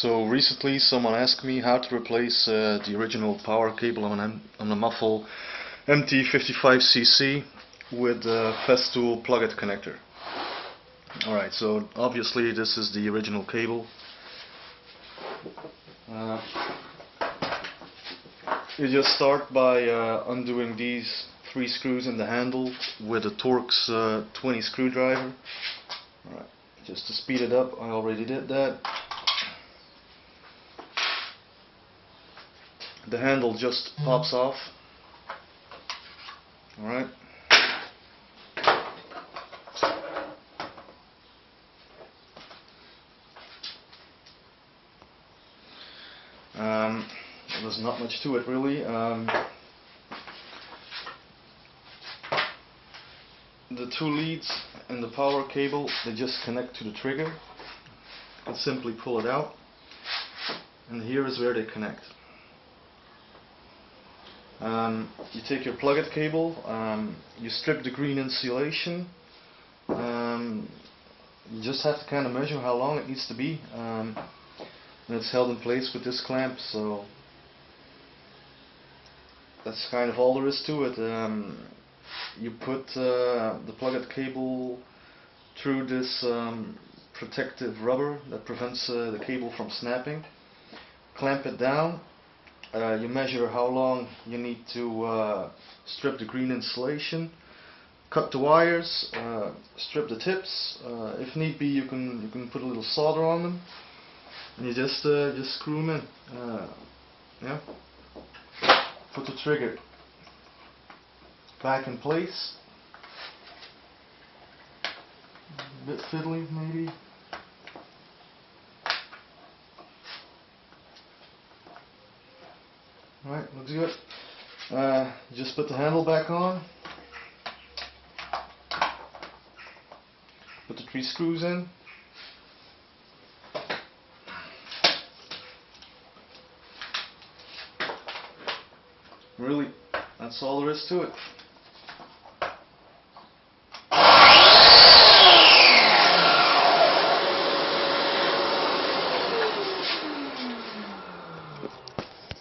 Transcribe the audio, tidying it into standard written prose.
So recently someone asked me how to replace the original power cable on the Mafell MT55cc with a Festool plug-it connector. Alright, so obviously this is the original cable. You just start by undoing these 3 screws in the handle with a Torx 20 screwdriver. Alright, just to speed it up, I already did that. The handle just pops off. Alright. There's not much to it really. The 2 leads in the power cable, they just connect to the trigger. You can simply pull it out, and here is where they connect. You take your plug-it cable, you strip the green insulation. You just have to kind of measure how long it needs to be, and it's held in place with this clamp, so that's kind of all there is to it. You put the plug-it cable through this protective rubber that prevents the cable from snapping. Clamp it down. You measure how long you need to strip the green insulation. Cut the wires. Strip the tips. If need be, you can put a little solder on them, and you just screw them in. Yeah. Put the trigger back in place. A bit fiddly, maybe. Alright, looks good. Just put the handle back on. Put the 3 screws in. Really, that's all there is to it.